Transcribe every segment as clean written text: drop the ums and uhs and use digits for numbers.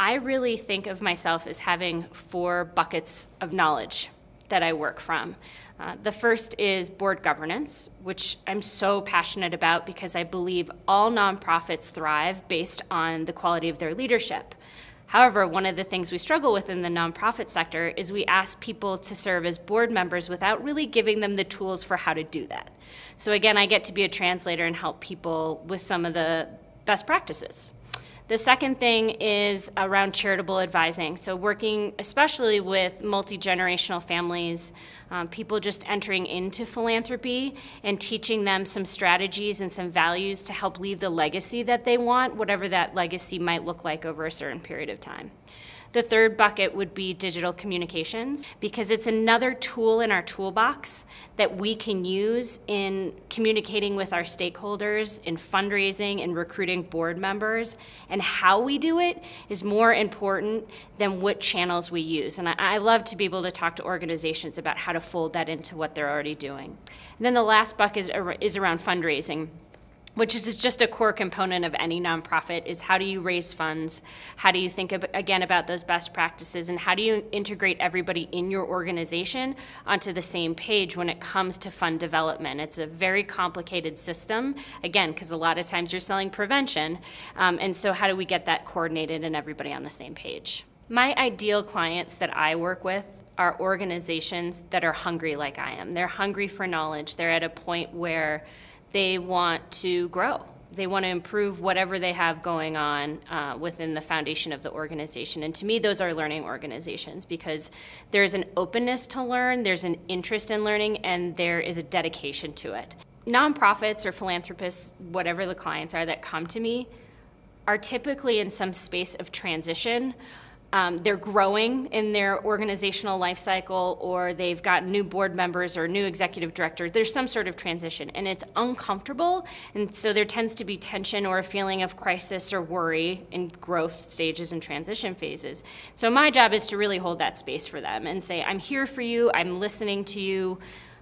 I really think of myself as having 4 buckets of knowledge that I work from. The first is board governance, which I'm so passionate about because I believe all nonprofits thrive based on the quality of their leadership. However, one of the things we struggle with in the nonprofit sector is we ask people to serve as board members without really giving them the tools for how to do that. So again, I get to be a translator and help people with some of the best practices. The second thing is around charitable advising. So working especially with multi-generational families, people just entering into philanthropy and teaching them some strategies and some values to help leave the legacy that they want, whatever that legacy might look like over a certain period of time. The third bucket would be digital communications, because it's another tool in our toolbox that we can use in communicating with our stakeholders, in fundraising and recruiting board members. And how we do it is more important than what channels we use. And I love to be able to talk to organizations about how to fold that into what they're already doing. And then the last bucket is around fundraising, which is just a core component of any nonprofit, is how do you raise funds? How do you think, again, about those best practices? And how do you integrate everybody in your organization onto the same page when it comes to fund development? It's a very complicated system, again, because a lot of times you're selling prevention. And so how do we get that coordinated and everybody on the same page? My ideal clients that I work with are organizations that are hungry like I am. They're hungry for knowledge. They're at a point where they want to grow. They want to improve whatever they have going on within the foundation of the organization. And to me, those are learning organizations, because there's an openness to learn, there's an interest in learning, and there is a dedication to it. Nonprofits or philanthropists, whatever the clients are that come to me, are typically in some space of transition. They're growing in their organizational life cycle, or they've got new board members or new executive director. There's some sort of transition, and it's uncomfortable, and so there tends to be tension or a feeling of crisis or worry in growth stages and transition phases. So my job is to really hold that space for them and say, I'm here for you, I'm listening to you.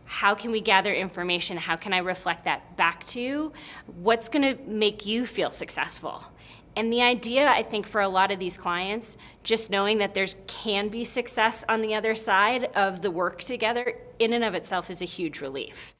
How can we gather information? How can I reflect that back to you? What's going to make you feel successful? And the idea, I think, for a lot of these clients, just knowing that there can be success on the other side of the work together, in and of itself is a huge relief.